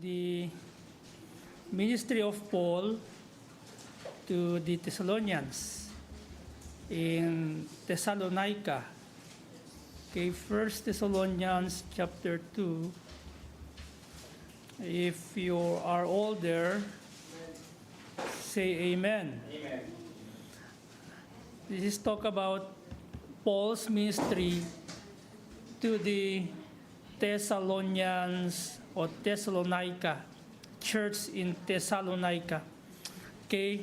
the ministry of Paul to the Thessalonians in Thessalonica. Okay, 1 Thessalonians chapter 2. If you are all there, say amen. Amen. This is talk about Paul's ministry to the Thessalonians or Thessalonica, church in Thessalonica. Okay,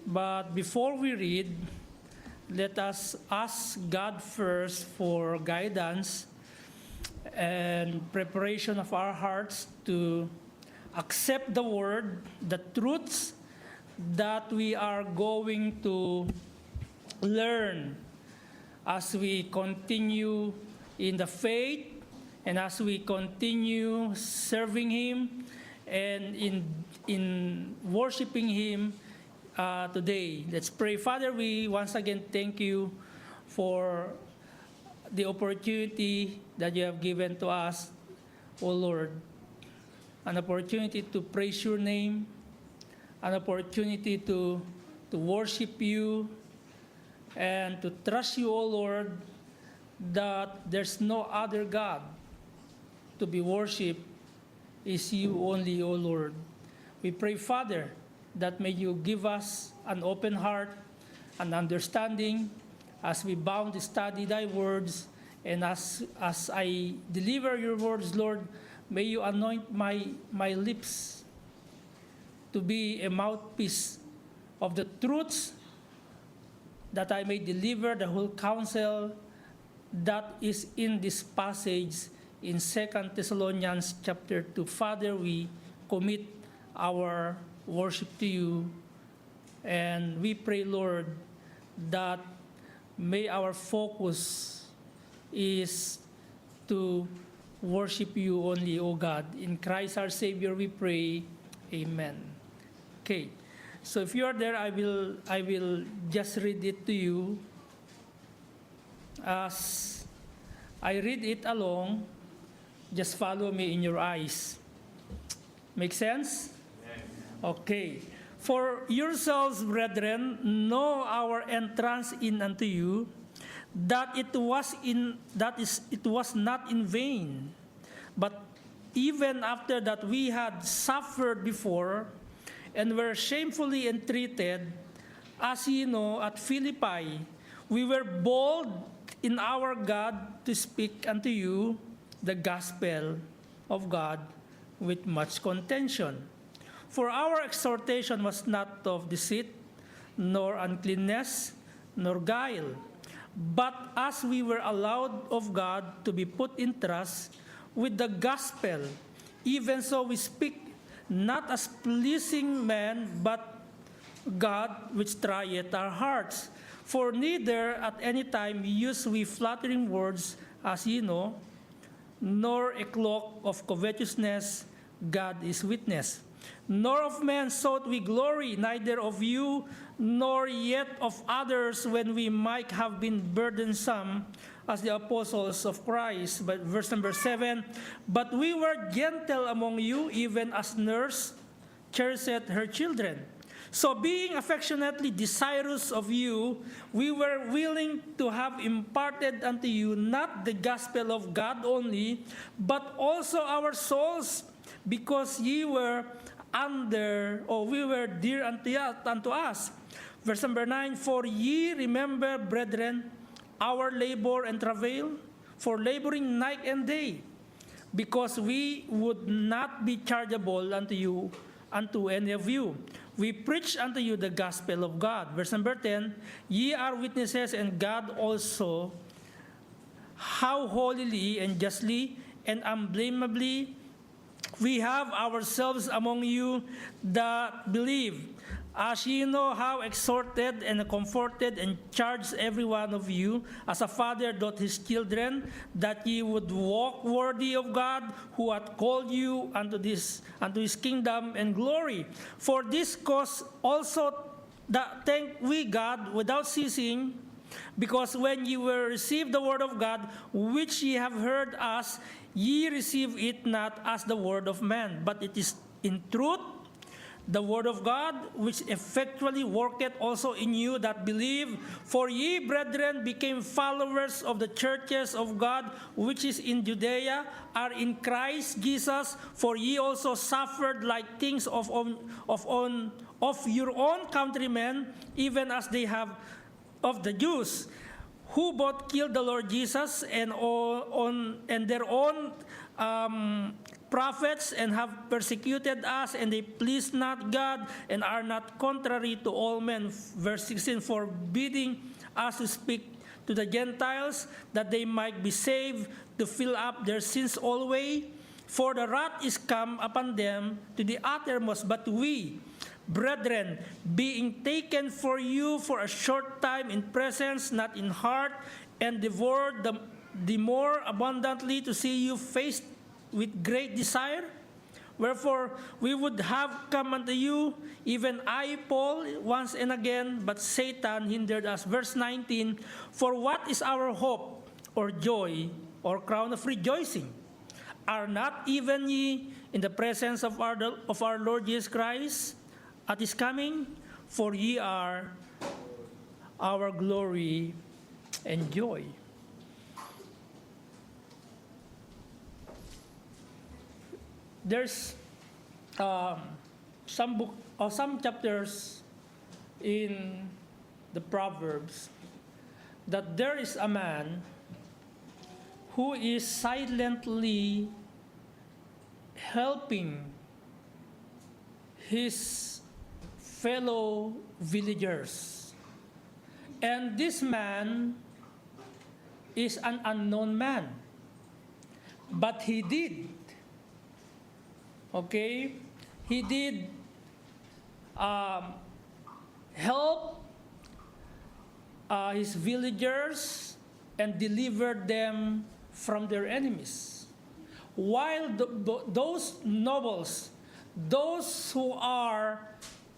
but before we read, let us ask God first for guidance and preparation of our hearts to accept the word, the truths that we are going to learn as we continue in the faith and as we continue serving Him and in worshiping Him today. Let's pray. Father, we once again thank you for the opportunity that you have given to us, O Lord. An opportunity to praise your name, an opportunity to worship you, and to trust you, O Lord, that there's no other God to be worshipped is you only, O Lord. We pray, Father, that may you give us an open heart, an understanding, as we bound to study thy words, and as I deliver your words, Lord, may you anoint my lips to be a mouthpiece of the truths, that I may deliver the whole counsel that is in this passage in 2 Thessalonians chapter 2. Father, we commit our worship to you, and we pray, Lord, that may our focus is to worship you only, O God. In Christ our Savior we pray, amen. Okay, so if you are there, I will just read it to you. As I read it along, just follow me in your eyes. Make sense? Okay. For yourselves, brethren, know our entrance in unto you, that it was not in vain, but even after that we had suffered before, and were shamefully entreated, as ye know, at Philippi, we were bold in our God to speak unto you the gospel of God with much contention. For our exhortation was not of deceit, nor uncleanness, nor guile, but as we were allowed of God to be put in trust with the gospel, even so we speak, not as pleasing men, but God which trieth our hearts. For neither at any time use we flattering words, as ye know, nor a cloak of covetousness, God is witness. Nor of men sought we glory, neither of you, nor yet of others, when we might have been burdensome as the apostles of Christ. But verse number 7, but we were gentle among you, even as nurse cherisheth her children. So being affectionately desirous of you, we were willing to have imparted unto you not the gospel of God only, but also our souls, because ye were we were dear unto us. Verse number 9, for ye remember, brethren, our labor and travail, for laboring night and day, because we would not be chargeable unto any of you. We preach unto you the gospel of God. Verse number 10, ye are witnesses, and God also, how holily and justly and unblameably we have ourselves among you that believe, as ye know how exhorted and comforted and charged every one of you, as a father doth his children, that ye would walk worthy of God, who hath called you unto his kingdom and glory. For this cause also that thank we God without ceasing, Because when ye were received the word of God, which ye have heard us, ye receive it not as the word of man, but it is in truth the word of God, which effectually worketh also in you that believe. For ye, brethren, became followers of the churches of God, which is in Judea, are in Christ Jesus. For ye also suffered like things of your own countrymen, even as they have of the Jews, who both killed the Lord Jesus and their own prophets, and have persecuted us, and they please not God, and are not contrary to all men. Verse 16, forbidding us to speak to the Gentiles, that they might be saved, to fill up their sins always. For the wrath is come upon them to the uttermost. But we, brethren, being taken for you for a short time in presence, not in heart, and devoured the more abundantly to see you face with great desire. Wherefore we would have come unto you, even I, Paul, once and again, but Satan hindered us. Verse 19, for what is our hope, or joy, or crown of rejoicing? Are not even ye in the presence of our Lord Jesus Christ at his coming? For ye are our glory and joy. There's some chapters in the Proverbs that there is a man who is silently helping his fellow villagers. And this man is an unknown man. But he did help his villagers and delivered them from their enemies. While those nobles, those who are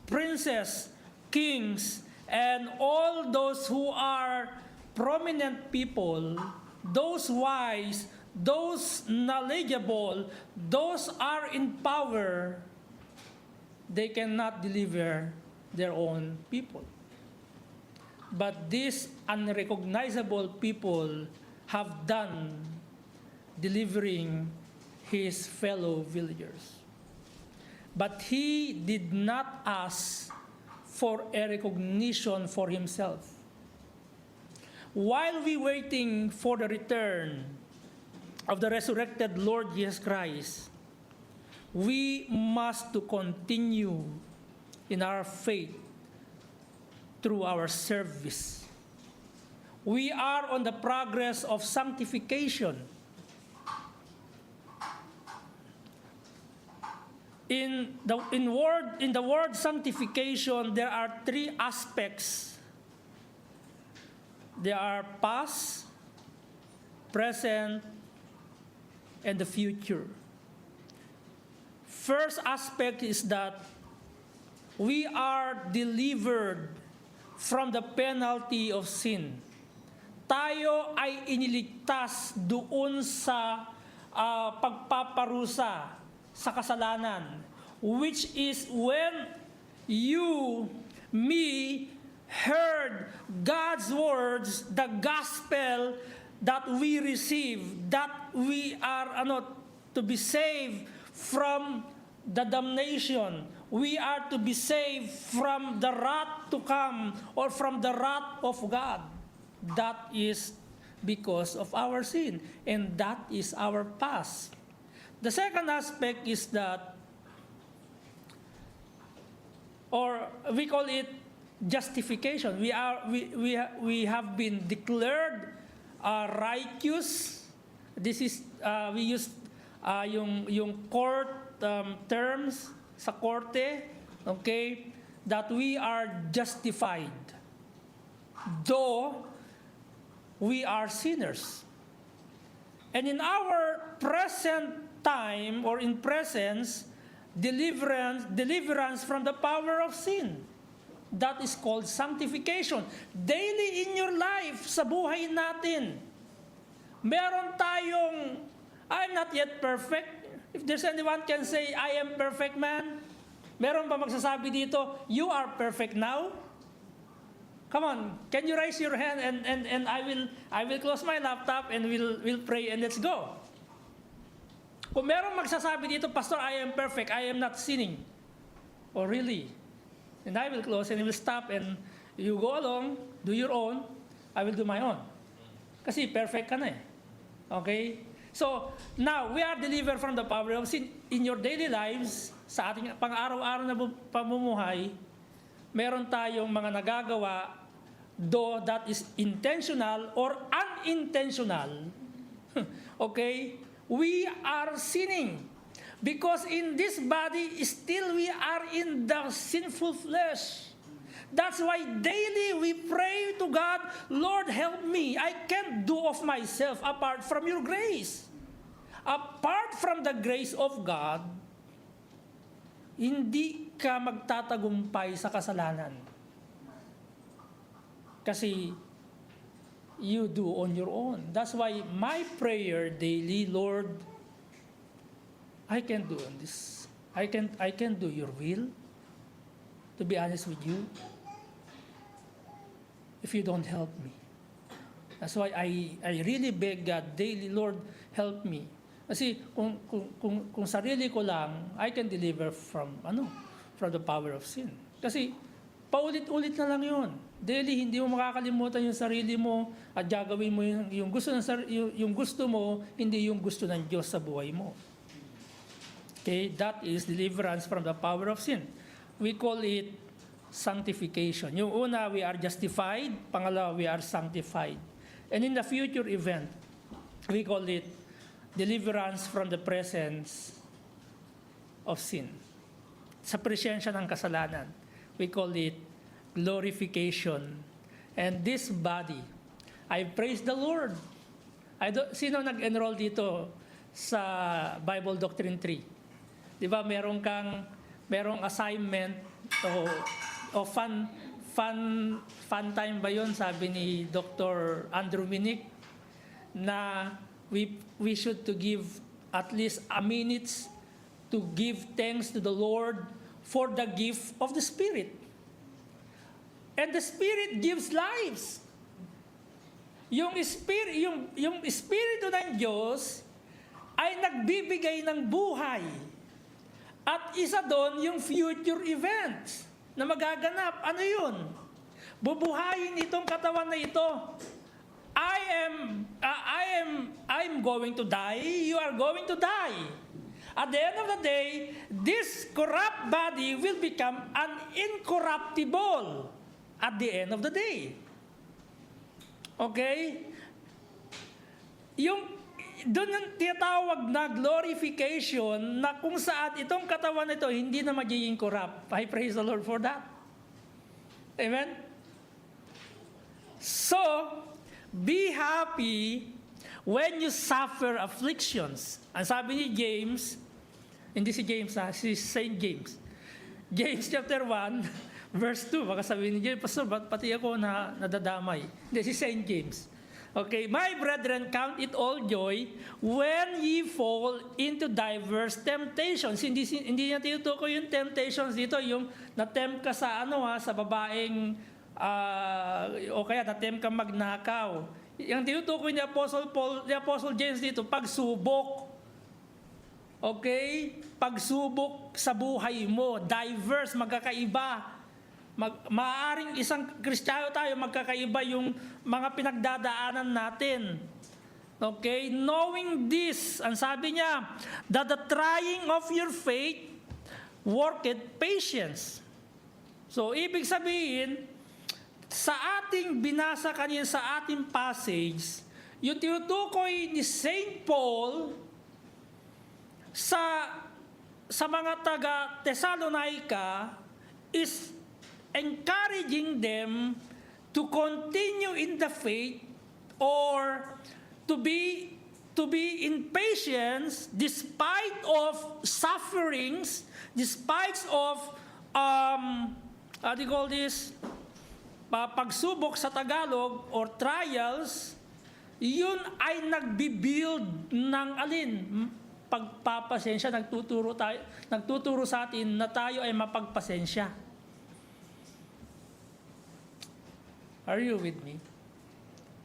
princes, kings, and all those who are prominent people, those wise, those knowledgeable, those are in power, they cannot deliver their own people. But these unrecognizable people have done delivering his fellow villagers. But he did not ask for a recognition for himself. While we waiting for the return of the resurrected Lord Jesus Christ, we must to continue in our faith through our service. We are on the progress of sanctification. In the word sanctification, there are three aspects. There are past, present, and the future. First aspect is that we are delivered from the penalty of sin. Tayo ay iniligtas doon sa pagpaparusa sa kasalanan, which is when you, me, heard God's words, the gospel that we receive, that we are to be saved from the damnation. We are to be saved from the wrath to come, or from the wrath of God. That is because of our sin, and that is our past. The second aspect is that, or we call it justification. We have been declared righteous. This is we use yung court terms sa korte, okay, that we are justified, though we are sinners. And in our present time, or in presence, deliverance from the power of sin. That is called sanctification. Daily in your life, sa buhay natin, meron tayong, I'm not yet perfect. If there's anyone can say, I am perfect man, meron ba magsasabi dito, you are perfect now? Come on, can you raise your hand and I will close my laptop and we'll pray and let's go. Kung meron magsasabi dito, Pastor, I am perfect, I am not sinning. Oh, really? And I will close and I will stop and you go along, do your own, I will do my own. Kasi perfect ka na eh. Okay? So, now, we are delivered from the power of sin. In your daily lives, sa ating pang-araw-araw na pamumuhay, meron tayong mga nagagawa, though that is intentional or unintentional. Okay? We are sinning. Because in this body, still we are in the sinful flesh. That's why daily we pray to God, Lord, help me. I can't do of myself apart from your grace. Apart from the grace of God, hindi ka magtatagumpay sa kasalanan. Kasi you do on your own. That's why my prayer daily, Lord, I can do this. I can do your will. To be honest with you, if you don't help me. That's why I really beg God daily, Lord, help me. Kasi kung sarili ko lang, I can deliver from the power of sin. Kasi paulit-ulit na lang 'yon. Daily hindi mo makakalimutan yung sarili mo at gagawin mo yung gusto mo, hindi yung gusto ng Diyos sa buhay mo. Okay, that is deliverance from the power of sin. We call it sanctification. Yung una, we are justified. Pangalawa, we are sanctified. And in the future event, we call it deliverance from the presence of sin. Sa presensya ng kasalanan, we call it glorification. And this body, I praise the Lord. Sino nag-enroll dito sa Bible Doctrine 3? Di ba merong assignment o fun time ba yun, sabi ni Dr. Andrew Minick, na we should to give at least a minute to give thanks to the Lord for the gift of the Spirit. And the Spirit gives lives. Yung Espiritu ng Diyos ay nagbibigay ng buhay. At isa doon yung future events na magaganap. Ano yun? Bubuhayin itong katawan na ito. I'm going to die. You are going to die. At the end of the day, this corrupt body will become an incorruptible at the end of the day. Okay? Doon yung tinatawag na glorification na kung saan itong katawan nito hindi na magiging corrupt. I praise the Lord for that. Amen? So, be happy when you suffer afflictions. Ang sabi ni James, hindi si James si Saint James. James chapter 1, verse 2. Baka sabihin ni James, Pastor, pati ako nadadamay. Hindi, si Saint James. Okay, my brethren, count it all joy when ye fall into diverse temptations. Hindi niya tinutukoy yung temptations dito, yung na-tempt ka sa sa babaeng o kaya na-tempt ka magnakaw. Yung tinutukoy ni Apostle James dito, pagsubok. Okay? Pagsubok sa buhay mo, diverse, magkakaiba. Maaaring isang Kristiyano tayo, magkakaiba yung mga pinagdadaanan natin. Okay? Knowing this, ang sabi niya, that the trying of your faith worketh patience. So, ibig sabihin, sa ating binasa kanina sa ating passage, yung tinutukoy ni St. Paul sa mga taga Thessalonica is encouraging them to continue in the faith or to be in patience despite of sufferings, despite of they call this, pagsubok sa Tagalog or trials, yun ay nagbi-build ng alin? Pagpapasensya. Nagtuturo sa atin na tayo ay mapagpasensya. Are you with me?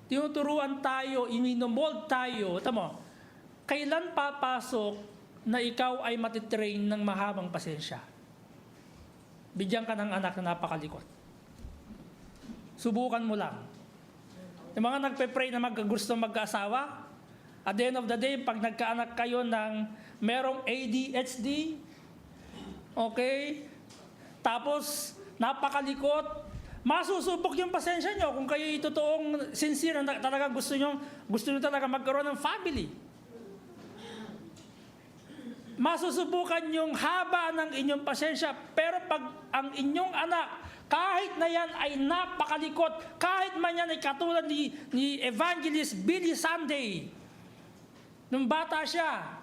Tinuturuan tayo, iminomold tayo. Tama, kailan papasok na ikaw ay matitrain ng mahabang pasensya? Bigyan ka ng anak na napakalikot. Subukan mo lang. Yung mga nagpe-pray na gusto mag-asawa, at the end of the day, pag nagkaanak kayo ng merong ADHD, okay, tapos napakalikot, masusubok yung pasensya nyo kung kayo totoong sincere na talaga gusto nyo talaga magkaroon ng family. Masusubukan yung haba ng inyong pasensya, pero pag ang inyong anak, kahit na yan ay napakalikot, kahit man yan ay katulad ni Evangelist Billy Sunday, nung bata siya,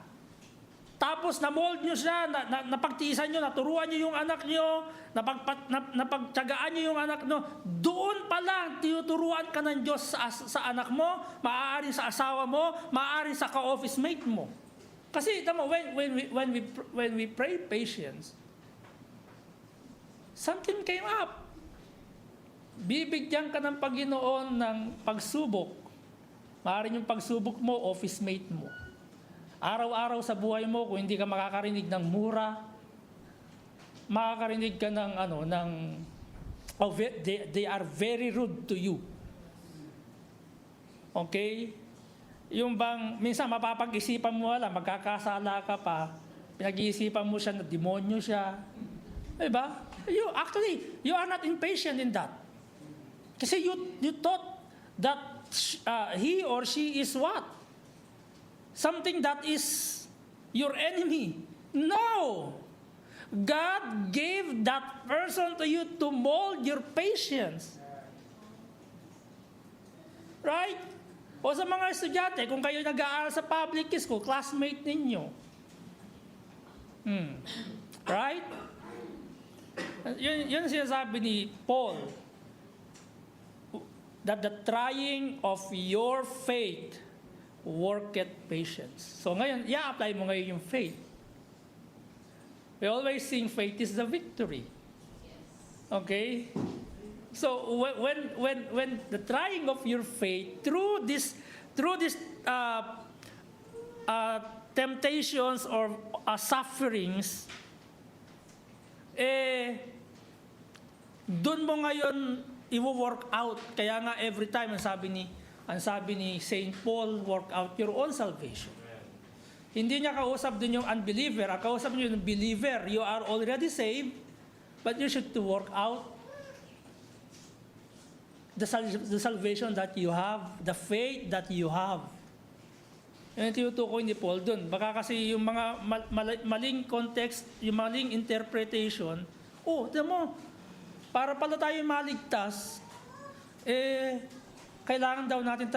tapos na-mold nyo siya, napagtiisan nyo, naturuan nyo yung anak nyo, napagtyagaan nyo yung anak nyo, doon pa lang tinuturuan ka ng Diyos sa anak mo, maaaring sa asawa mo, maaaring sa ka-office mate mo. Kasi tama, when we pray patience, something came up. Bibigyan ka ng Panginoon ng pagsubok. Maaaring yung pagsubok mo, office mate mo. Araw-araw sa buhay mo, kung hindi ka makakarinig ng mura, makakarinig ka they are very rude to you. Okay? Yung bang, minsan mapapag-isipan mo, magkakasala ka pa, pinag-iisipan mo siya na demonyo siya. Diba? You are not impatient in that. Kasi you thought that he or she is what? Something that is your enemy. No! God gave that person to you to mold your patience. Right? O sa mga estudyante, kung kayo nag-aaral sa public school, classmate ninyo. Right? Yun sinasabi ni Paul, that the trying of your faith worketh patience. So ngayon, i-apply mo ngayon yung faith. We always sing faith is the victory. Okay? So when the trying of your faith through this temptations or sufferings, doon mo ngayon i-work out. Kaya nga every time ang sabi ni Saint Paul, work out your own salvation. Hindi niya kausap din yung unbeliever. Ang kausap niyo yung believer. You are already saved, but you should to work out the salvation that you have, the faith that you have. Yan ang tinutukoy ni Paul dun. Baka kasi yung mga maling context, yung maling interpretation, mo, para pala tayo maligtas, kailangan daw natin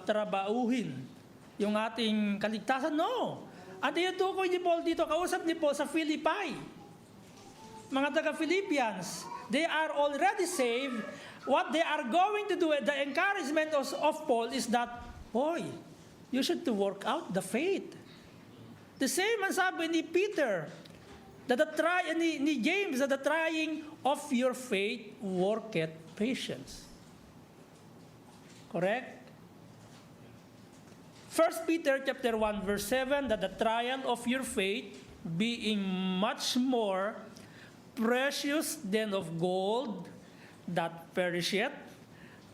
trabauhin yung ating kaligtasan. No! Ang tinutukoy ni Paul dito, kausap ni Paul sa Philippi. Mga taga-Philippians, they are already saved. What they are going to do, the encouragement of Paul is that, boy, you should to work out the faith. The same ang sabi ni Peter, ni James, that the trying of your faith worketh patience. Correct? 1 Peter chapter 1 verse 7, that the trial of your faith, being much more precious than of gold that perisheth,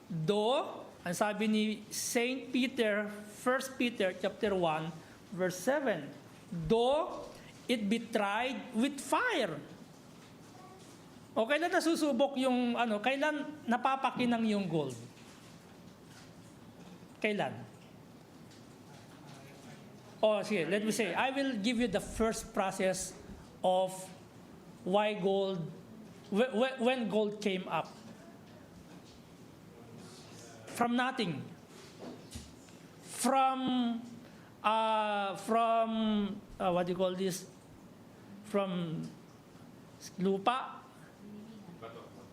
though, ang sabi ni Saint Peter, 1 Peter chapter 1 verse 7, though it be tried with fire. O kailan nasusubok yung kailan napapakinang yung gold? Kailan? Sige, let me say, I will give you the first process of why gold, when gold came up. From nothing. From what do you call this? From Lupa.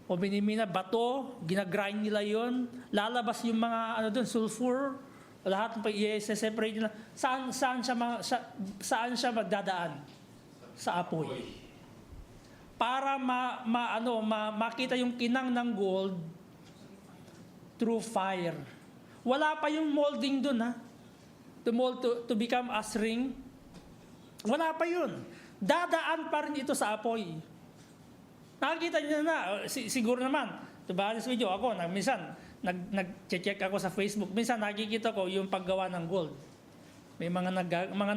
O binimina, bato, ginagrind nila yon, lalabas yung mga sulfur, lahat pa i-separate nila. Saan siya magdadaan? Sa apoy. Para makita yung kinang ng gold through fire. Wala pa yung molding dun, ha? To mold to become as ring. Wala pa yun. Dadaan pa rin ito sa apoy. Nakikita niyo na, siguro naman, to be honest with you, ako, minsan, nag-check ako sa Facebook, minsan nakikita ko yung paggawa ng gold. May mga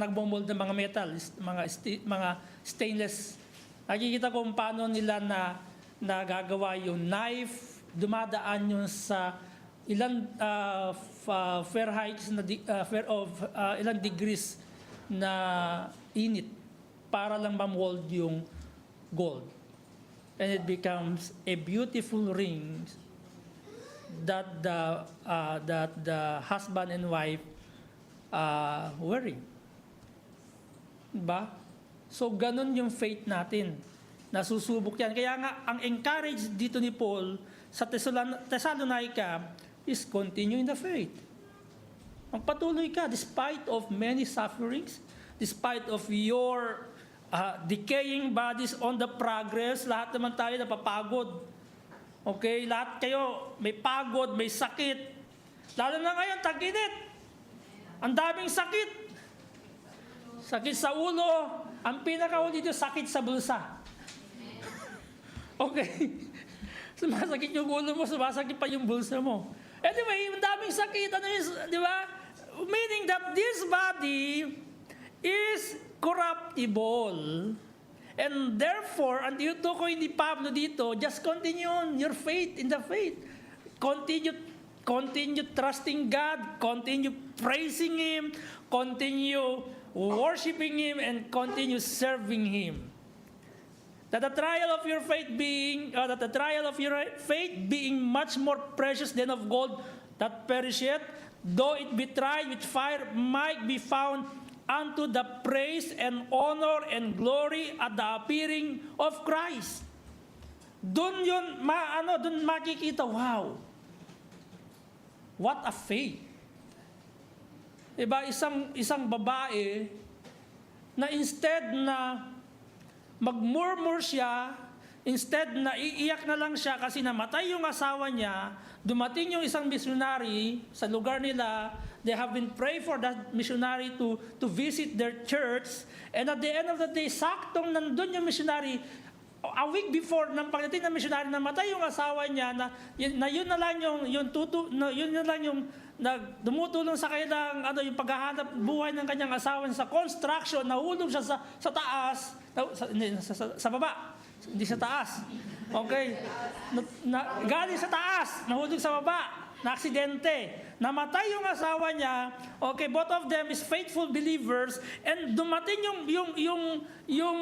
nagmo-mold ng mga metal, mga stainless. Nakikita ko kung paano nila nagagawa yung knife, dumadaan yun sa ilang Fahrenheit ilang degrees na init para lang ma-mold yung gold. And it becomes a beautiful ring that the husband and wife wearing. Diba? So, ganun yung faith natin. Nasusubok yan. Kaya nga, ang encourage dito ni Paul sa Thessalonica is continue in the faith. Magpatuloy ka despite of many sufferings, despite of your decaying bodies on the progress. Lahat naman tayo napapagod. Okay? Lahat kayo may pagod, may sakit. Lalo na ngayon, tag-init. Ang daming sakit. Sakit sa ulo. Ang pinakahuli dito, sakit sa bulsa. Okay? Sumasakit yung ulo mo, sumasakit pa yung bulsa mo. Anyway, ang daming sakit. Ano yun, di ba? Meaning that this body is corruptible. And therefore, ang tinutukoy ni Pablo dito, just continue on your faith in the faith. Continue trusting God, continue praising Him, continue worshiping Him, and continue serving Him. That the trial of your faith being much more precious than of gold that perisheth, though it be tried with fire, might be found unto the praise and honor and glory at the appearing of Christ. Doon yun, doon makikita, wow, what a faith. Diba, isang babae na instead na magmurmur siya, instead na iiyak na lang siya kasi namatay yung asawa niya, dumating yung isang missionary sa lugar nila, they have been praying for that missionary to visit their church, and at the end of the day, saktong nandun yung missionary, a week before ng pagdating ng missionary, namatay yung asawa niya, na yun na lang yung dumutulong sa kanilang yung paghahanap buhay ng kanyang asawa sa construction, nahulog siya sa taas, sa baba, hindi sa taas. Okay? Galing sa taas, nahulog sa baba, na aksidente. Namatay yung asawa niya. Okay, both of them is faithful believers, and dumating yung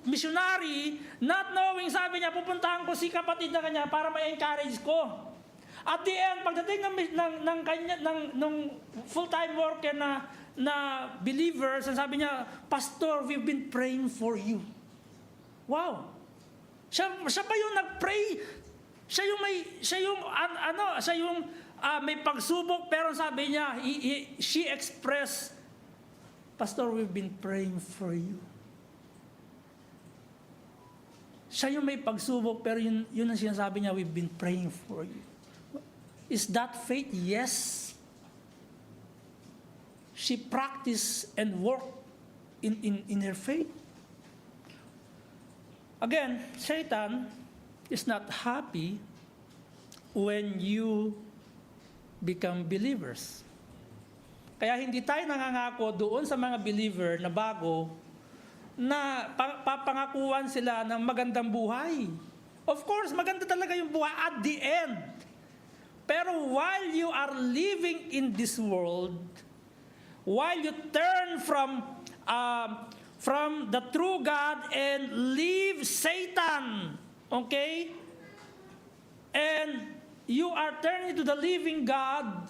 missionary, not knowing, sabi niya, pupuntahan ko si kapatid na kanya para ma-encourage ko. At the end, pagdating ng full-time worker na believers, sabi niya, Pastor, we've been praying for you. Wow! Siya pa yung nag-pray. Siya yung may pagsubok, pero sabi niya, she expressed, Pastor, we've been praying for you. Siya yung may pagsubok, pero yun ang sinasabi niya, we've been praying for you. Is that faith? Yes. She practiced and worked in her faith. Again, Satan is not happy when you become believers. Kaya hindi tayo nangangako doon sa mga believer na bago na papangakuan sila ng magandang buhay. Of course, maganda talaga yung buhay at the end. Pero while you are living in this world, while you turn from the true God and leave Satan, okay? And you are turning to the living God,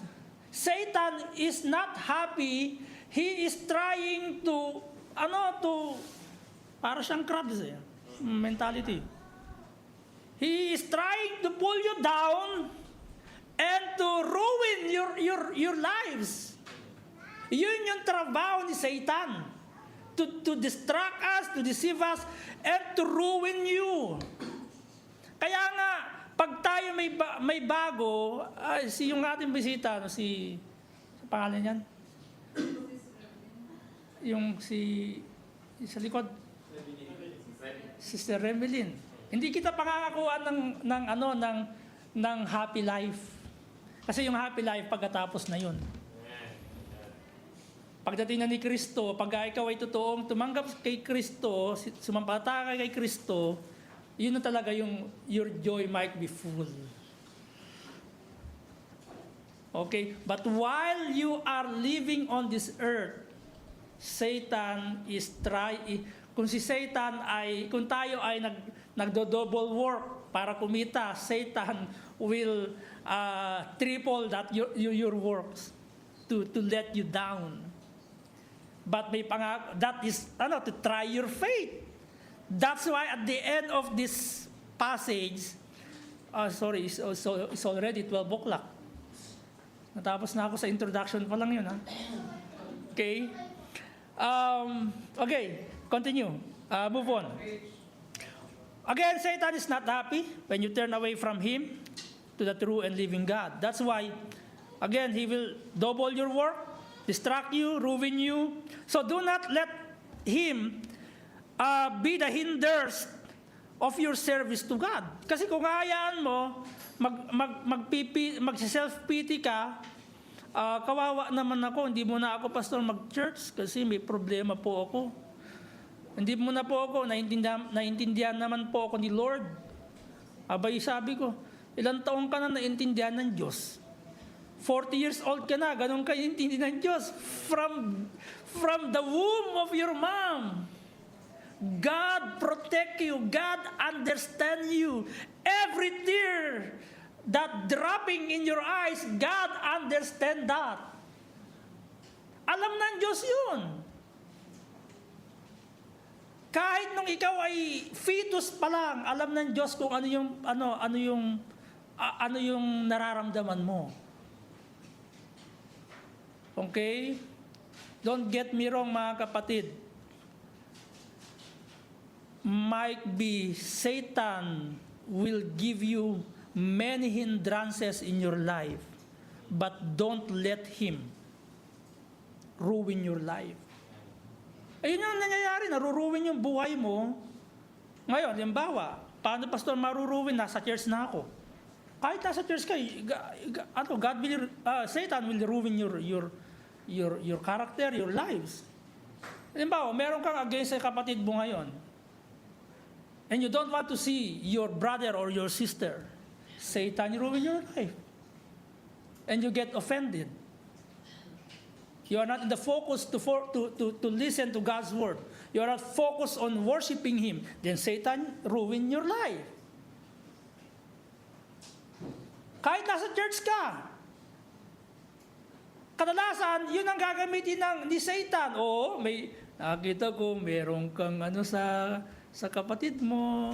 Satan is not happy. He is trying to para siyang crabs eh. mentality. He is trying to pull you down and to ruin your lives. Yun yung trabaho ni Satan. To distract us, to deceive us, and to ruin you. Kaya nga, pag tayo may bago, si yung ating bisita, sa pangalan niyan? Yung sa likod, Sister Remelin. Hindi kita pangakakuha ng happy life. Kasi yung happy life pagkatapos na yun. Pagdating na ni Kristo, pag ikaw ay totoong tumanggap kay Kristo, sumampalataya kay Kristo, yun na talaga your joy might be full. Okay? But while you are living on this earth, Satan is kung tayo ay nagdo-double work para kumita, Satan will triple your works to let you down. But that is to try your faith. That's why at the end of this passage, it's already 12 o'clock. Natapos na ako sa introduction pa lang yun, ha? Okay? Okay, continue. Move on. Again, Satan is not happy when you turn away from him to the true and living God. That's why, again, he will double your work, distract you, ruin you. So do not let him be the hinders of your service to God. Kasi kung hayaan mo, mag-self-pity ka, kawawa naman ako, hindi mo na ako, pastor, mag-church kasi may problema po ako. Hindi mo na po ako, naintindihan naman po ako ni Lord. Abay, sabi ko, ilang taong ka na naintindihan ng Diyos? 40 years old ka na, ganun ka intindihan ng Diyos. From the womb of your mom. God protect you. God understand you. Every tear that dropping in your eyes, God understand that. Alam ng Diyos yun. Kahit nung ikaw ay fetus pa lang, alam ng Diyos kung ano yung nararamdaman mo. Okay? Don't get me wrong, mga kapatid. Might be Satan will give you many hindrances in your life, but don't let him ruin your life. Ayun yung nangyayari, naruruin yung buhay mo. Ngayon, halimbawa, paano, pastor, maruruin? Nasa church na ako. Kahit nasa church ka, Satan will ruin your character, your lives. Halimbawa, meron kang against sa kapatid mo ngayon, and you don't want to see your brother or your sister, Satan ruin your life. And you get offended. You are not in the focus to listen to God's word. You are not focused on worshiping Him. Then Satan ruin your life. Kahit nasa church ka, kadalasan, yun ang gagamitin ni Satan. Oo, may nakita ko, meron kang sa kapatid mo.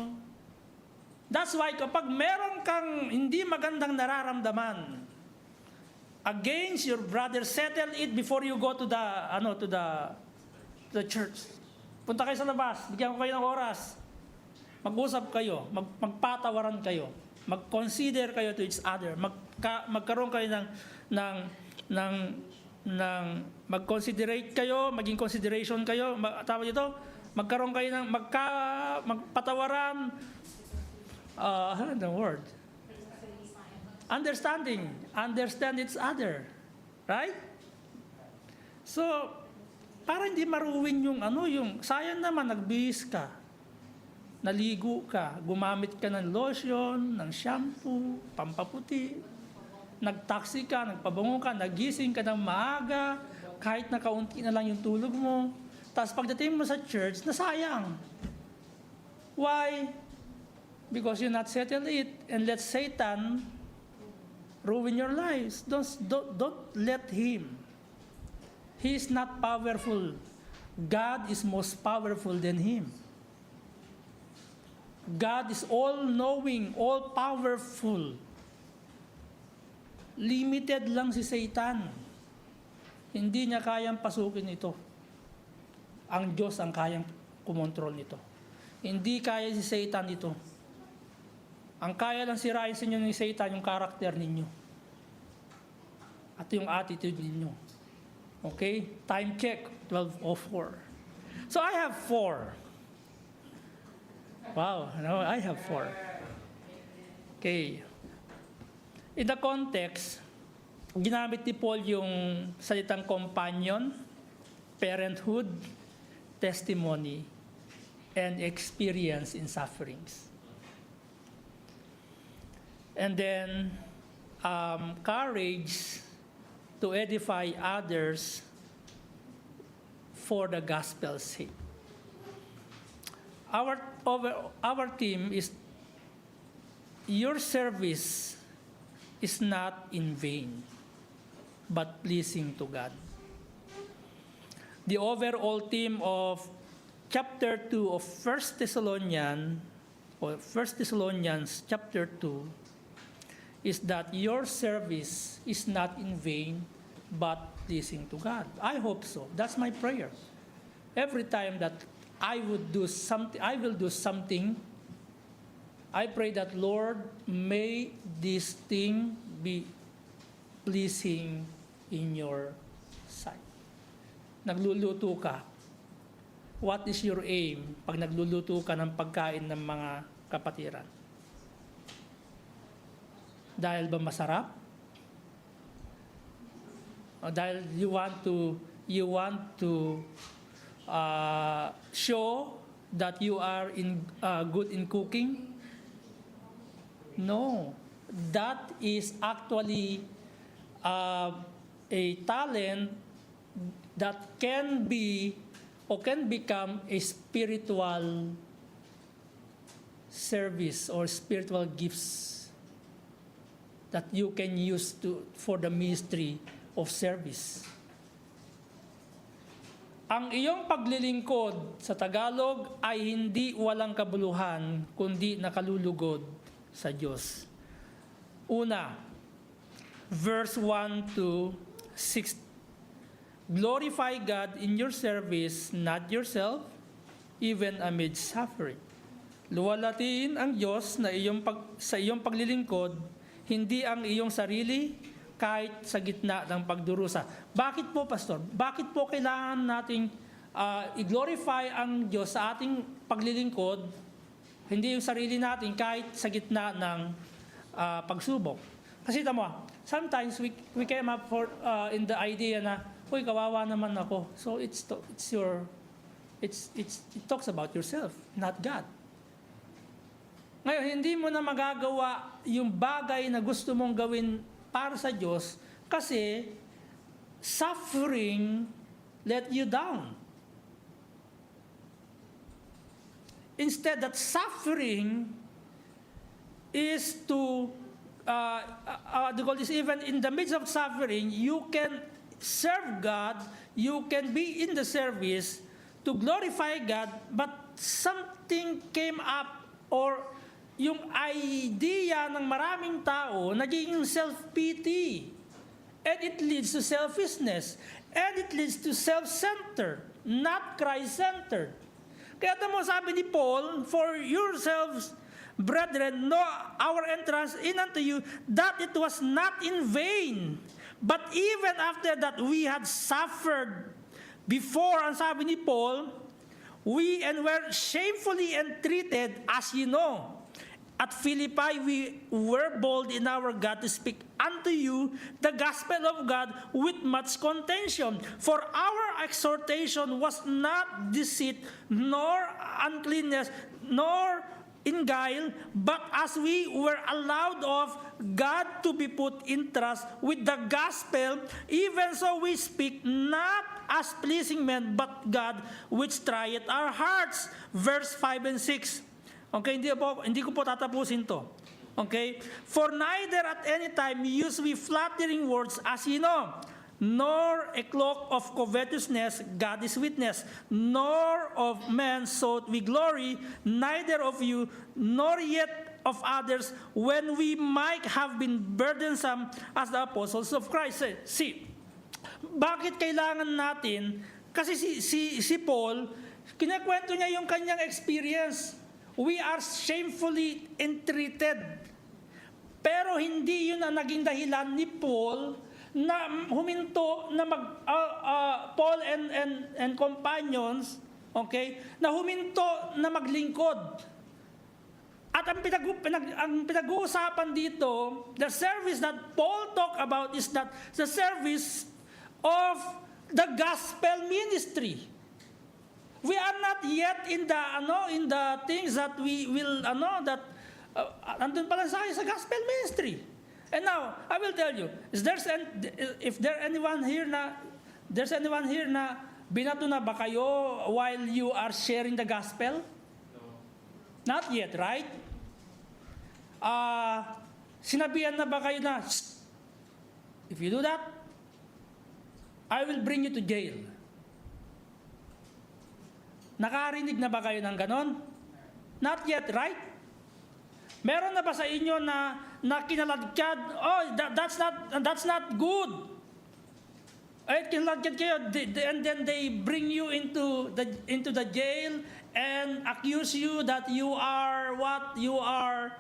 That's why kapag meron kang hindi magandang nararamdaman against your brother, settle it before you go to the church. Punta kayo sa labas, bigyan ko kayo ng oras. Mag-usap kayo, magpatawaran kayo, mag-consider kayo to each other, magkaroon kayo ng mag-considerate kayo, maging consideration kayo, tawag ito, magkaroon kayo ng magpatawaran, the word? Understand each other. Right? So, para hindi maruwin yung sayang naman, nagbihis ka, naligo ka, gumamit ka ng lotion, ng shampoo, pampaputi, nagtaksi ka, nagpabango ka, nagising ka ng maaga, kahit na kaunti na lang yung tulog mo, tapos pagdating mo sa church, nasayang. Why? Because you not settle it and let Satan ruin your lives. Don't let him. He is not powerful. God is most powerful than him. God is all-knowing, all-powerful. Limited lang si Satan. Hindi niya kayang pasukin ito. Ang Diyos ang kayang kumontrol nito. Hindi kaya si Satan ito. Ang kaya lang sirain sa inyo ni Satan, yung karakter ninyo. At yung attitude ninyo. Okay? Time check, 12:04. So I have 4. Wow, no, I have 4. Okay. In the context, ginamit ni Paul yung salitang companion, parenthood, testimony, and experience in sufferings. And then, courage to edify others for the gospel's sake. Our theme is, your service is not in vain, but pleasing to God. The overall theme of chapter 2 of 1 Thessalonians chapter 2 is that your service is not in vain, but pleasing to God. I hope so. That's my prayer. Every time that I will do something, I pray that, Lord, may this thing be pleasing in your sight. Nagluluto ka. What is your aim pag nagluluto ka ng pagkain ng mga kapatiran? Dahil ba masarap? O dahil you want to show that you are good in cooking? No, that is actually a talent that can be or can become a spiritual service or spiritual gifts that you can use for the ministry of service. Ang iyong paglilingkod sa Tagalog ay hindi walang kabuluhan, kundi nakalulugod sa Diyos. Una, verse 1 to 6. Glorify God in your service, not yourself, even amid suffering. Luwalhatiin ang Diyos na sa iyong paglilingkod, hindi ang iyong sarili, kahit sa gitna ng pagdurusa. Bakit po, Pastor? Bakit po kailangan nating i-glorify ang Diyos sa ating paglilingkod, hindi yung sarili natin, kahit sa gitna ng pagsubok? Kasi tamo, sometimes we came up in the idea na, uy, kawawa naman ako. So it talks about yourself, not God. Ngayon, hindi mo na magagawa yung bagay na gusto mong gawin para sa Diyos kasi suffering let you down. Instead, that suffering is to, the goal is even in the midst of suffering, you can serve God, you can be in the service to glorify God, but something came up or yung idea ng maraming tao naging self-pity. And it leads to selfishness. And it leads to self-centered, not Christ-centered. Kaya mo sabi ni Paul, for yourselves, brethren, know our entrance in unto you, that it was not in vain. But even after that we had suffered before, ang sabi ni Paul, we and were shamefully entreated, as you know. At Philippi, we were bold in our God to speak unto you the gospel of God with much contention. For our exhortation was not deceit, nor uncleanness, nor in guile, but as we were allowed of God to be put in trust with the gospel, even so we speak not as pleasing men, but God which trieth our hearts. Verse 5 and 6. Okay, hindi ko po tatapusin to. Okay? For neither at any time use we flattering words, as you know, nor a cloak of covetousness, God is witness, nor of men sought we glory, neither of you, nor yet of others, when we might have been burdensome as the apostles of Christ. See, bakit kailangan natin? Kasi si Paul, kinakwento niya yung kanyang experience. We are shamefully entreated. Pero hindi yun ang naging dahilan ni Paul na huminto na Paul and companions, okay, na huminto na maglingkod. At ang pinag-uusapan dito, the service that Paul talked about is that the service of the gospel ministry. We are not yet in the things that we will andun pa lang sa gospel ministry. And now, I will tell you, if there's anyone here na binato na ba kayo while you are sharing the gospel? No. Not yet, right? Sinabihan na ba kayo na, if you do that, I will bring you to jail. Nakarinig na ba kayo ng ganon? Not yet, right? Meron na ba sa inyo na kinaladkad? Oh, that's not good. Ay, kinaladkad kayo, and then they bring you into the jail and accuse you that you are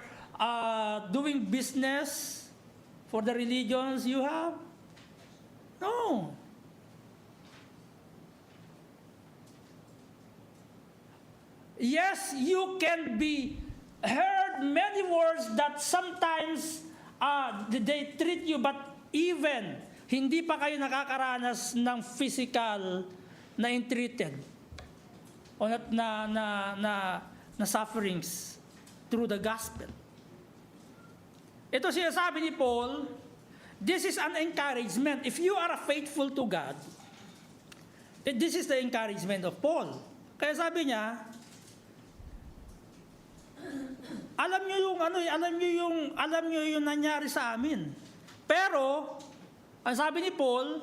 doing business for the religions you have? No. Yes, you can be heard many words that sometimes they treat you, but even hindi pa kayo nakakaranas ng physical na entreated o na sufferings through the gospel. Ito sinasabi ni Paul, this is an encouragement. If you are faithful to God, this is the encouragement of Paul. Kaya sabi niya, alam niyo yung nangyari sa amin. Pero, ang sabi ni Paul,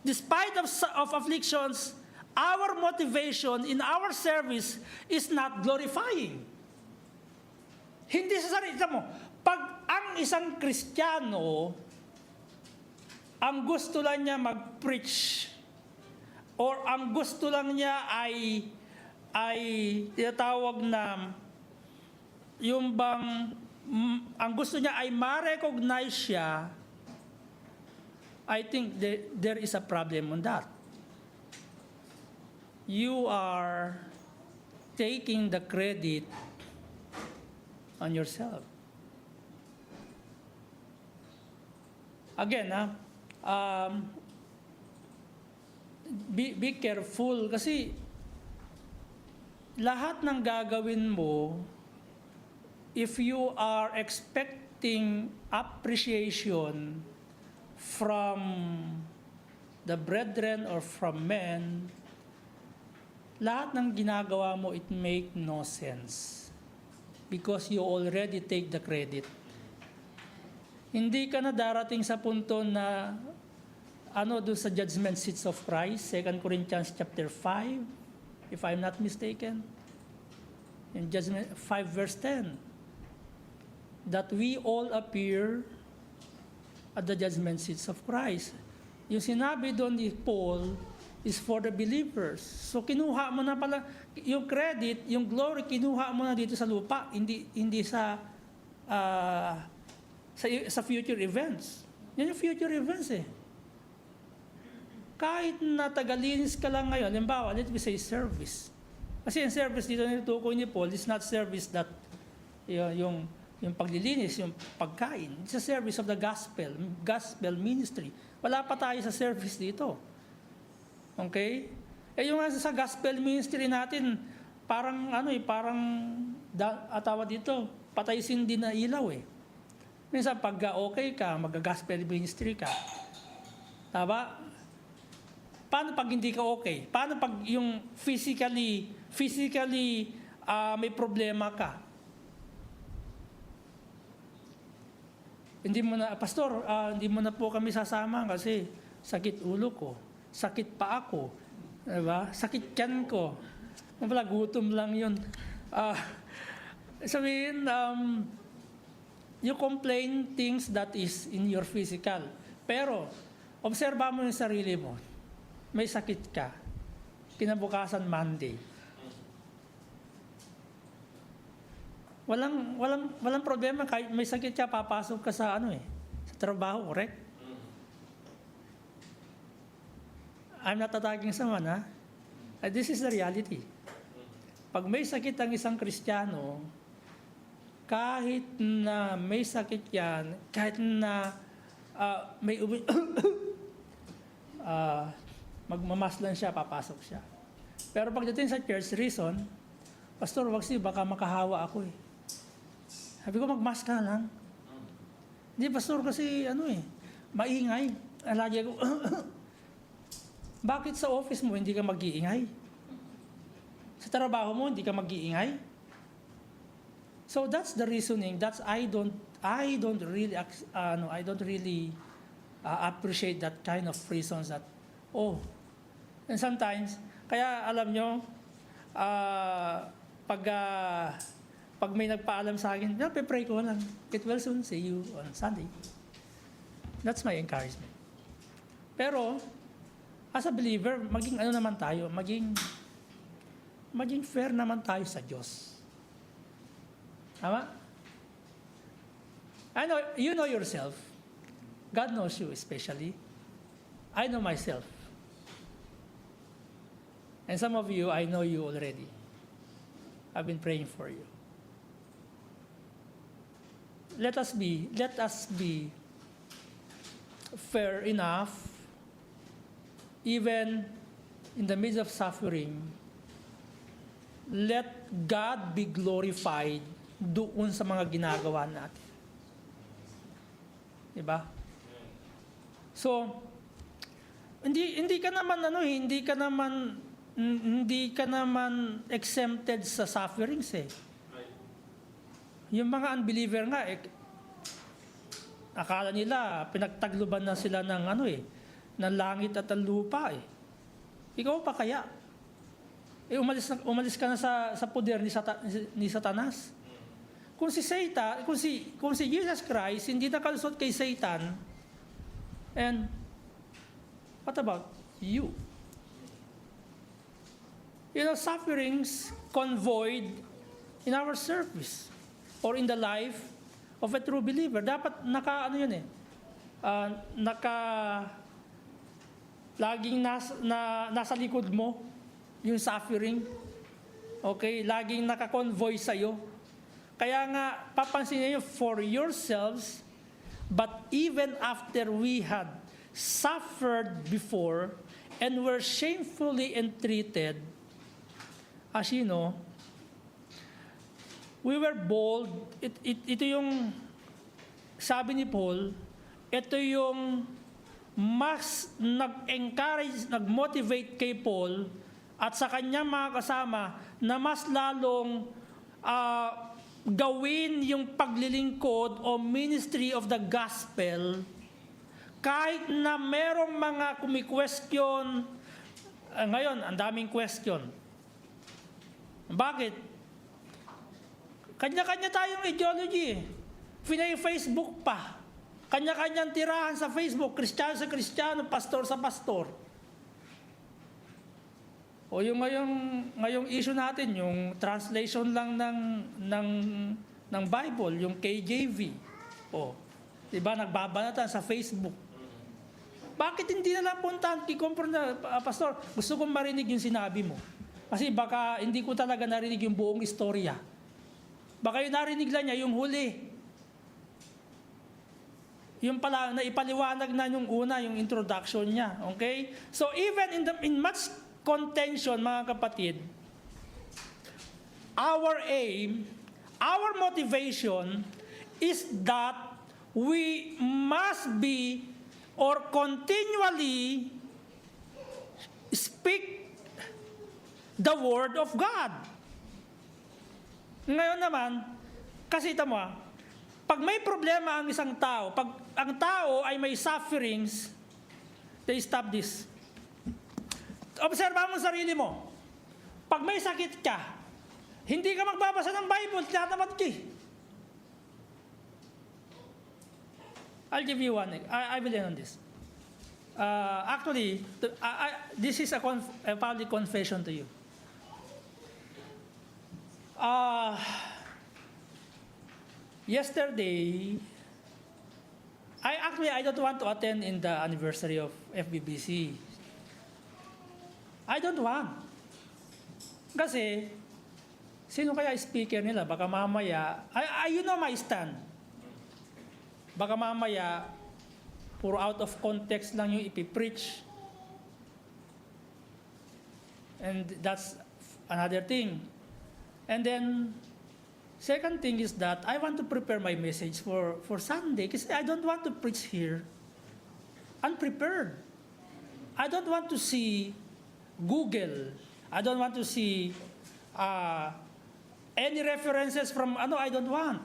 despite of afflictions, our motivation in our service is not glorifying. Hindi sa sarili mo. Pag ang isang Kristiyano, ang gusto lang niya mag-preach, or ang gusto lang niya ay tinatawag na yung bang ang gusto niya ay ma-recognize siya, I think there is a problem on that. You are taking the credit on yourself. Again, be careful kasi lahat ng gagawin mo, if you are expecting appreciation from the brethren or from men, lahat ng ginagawa mo, it make no sense. Because you already take the credit. Hindi ka na darating sa punto na doon sa judgment seats of Christ, 2 Corinthians chapter 5, if I'm not mistaken. In judgment 5 verse 10. That we all appear at the judgment seats of Christ. Yung sinabi doon ni Paul is for the believers. So kinuha mo na pala yung credit, yung glory, kinuha mo na dito sa lupa, hindi sa future events. Yan yung future events eh. Kahit na tagalinis ka lang ngayon, halimbawa, let me say service. Kasi yung service dito na tukoy ni Paul is not service that yung paglilinis, yung pagkain. It's a service of the gospel ministry. Wala pa tayo sa service dito. Okay? Yung sa gospel ministry natin, parang atawa dito, patay sindi na ilaw eh. Minsan pag okay ka, mag-gospel ministry ka. Tama? Paano pag hindi ka okay? Paano pag yung physically may problema ka? Hindi mo na, Pastor, hindi mo na po kami sasama kasi sakit ulo ko, sakit paa ko, diba? Sakit tiyan ko. Wala, gutom lang yun. Sabihin, you complain things that is in your physical. Pero, obserba mo yung sarili mo. May sakit ka. Kinabukasan Monday. Walang problema kahit may sakit ka, papasok ka sa sa trabaho, correct? I'm not attacking someone, ha? This is the reality. Pag may sakit ang isang Kristiyano, kahit na may sakit yan, kahit na may magmamaslan siya, papasok siya. Pero pagdating sa church, reason, Pastor, wag siya, baka makahawa ako eh. Sabi ko, magmask ka lang. Hindi, Pastor, kasi maingay. Lagi ako, bakit sa office mo hindi ka mag-iingay? Sa trabaho mo hindi ka mag-iingay? So that's the reasoning. That's I don't really appreciate that kind of reasons that and sometimes kaya alam nyo pag may nagpaalam sa akin, pray ko lang. Get well soon, see you on Sunday. That's my encouragement. Pero as a believer, maging naman tayo, maging fair naman tayo sa Diyos. Tama? You know yourself. God knows you especially. I know myself. And some of you, I know you already. I've been praying for you. Let us be fair enough, even in the midst of suffering. Let God be glorified doon sa mga ginagawa natin. Diba? So, hindi ka naman exempted sa sufferings eh. Yung mga unbeliever nga akala nila pinagtagluban na sila ng ng langit at ang lupa eh. Ikaw pa kaya? Umalis ka na sa poder ni Satanas. Kung si Jesus Christ hindi nakalusot kay Satan, and what about you? Sufferings convoyed in our service or in the life of a true believer. Dapat laging nasa likod mo yung suffering. Okay? Laging naka-convoy sa'yo. Kaya nga, papansin niyo, for yourselves, but even after we had suffered before and were shamefully entreated, as you know, we were bold. Ito yung, sabi ni Paul, ito yung mas nag-encourage, nag-motivate kay Paul at sa kanyang mga kasama na mas lalong gawin yung paglilingkod o ministry of the gospel kahit na merong mga kumi-question. Ngayon, ang daming question. Bakit? Kanya-kanya tayong ideology. Facebook pa. Kanya-kanyang tirahan sa Facebook, Kristiyano sa Kristiyano, pastor sa pastor. O yung ngayong issue natin, yung translation lang ng Bible, yung KJV. O, diba, nagbabanatan sa Facebook. Bakit hindi na lang puntahan, pastor, gusto kong marinig yung sinabi mo. Kasi baka hindi ko talaga narinig yung buong istorya. Baka yung narinig lang niya, yung huli. Yung pala, naipaliwanag na yung una, yung introduction niya. Okay? So even in much contention, mga kapatid, our aim, our motivation is that we must be or continually speak the Word of God. Ngayon naman, kasi ito mo, pag may problema ang isang tao, pag ang tao ay may sufferings, they stop this. Obserbahan mo sarili mo. Pag may sakit ka, hindi ka magbabasa ng Bible, tinatamad ka. I'll give you one. I will end on this. Actually, this is a public confession to you. Yesterday, I don't want to attend in the anniversary of FBBC. I don't want. Kasi, sino kaya speaker nila? Baka mamaya, you know my stand. Baka mamaya, puro out of context lang yung ipipreach. And that's another thing. And then, second thing is that I want to prepare my message for Sunday kasi I don't want to preach here unprepared. I don't want to see Google. I don't want to see any references from, I don't want.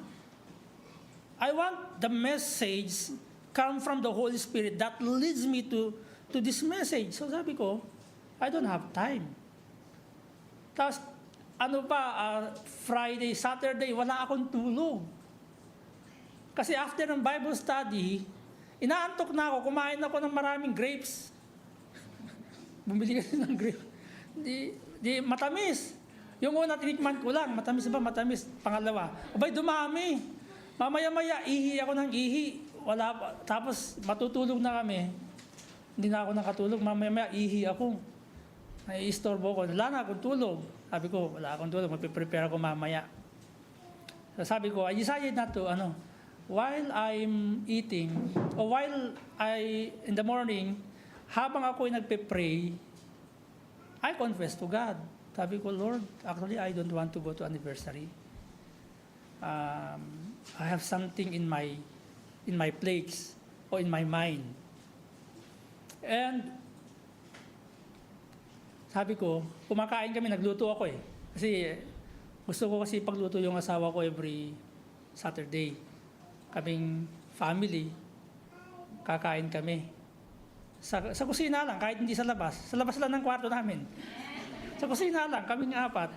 I want the message come from the Holy Spirit that leads me to this message. So sabi ko, I don't have time. Tapos, Friday, Saturday, wala akong tulog. Kasi after ng Bible study, inaantok na ako, kumain ako ng maraming grapes. Bumili kasi ng grapes. Di matamis. Yung una, tinikman ko lang. Matamis ba? Matamis. Pangalawa. Abay, dumami. Mamaya-maya, ihi ako ng ihi. Wala pa. Tapos, matutulog na kami. Hindi na ako nakatulog. Mamaya-maya, ihi ako. Nai-istorbo ko. Wala na akong tulog. Sabi ko, wala akong tulog. Magpiprepare ako mamaya. So, sabi ko, I decided not to, while I'm eating, or while in the morning, habang ako ay nagpe-pray, I confess to God. Sabi ko, Lord, actually, I don't want to go to anniversary. I have something in my plates or in my mind. And sabi ko, kumakain kami, nagluto ako eh. Kasi gusto ko kasi pagluto yung asawa ko every Saturday. Kaming family, kakain kami. Sa kusina lang, kahit hindi sa labas. Sa labas lang ng kwarto namin. Sa kusina lang, kaming apat.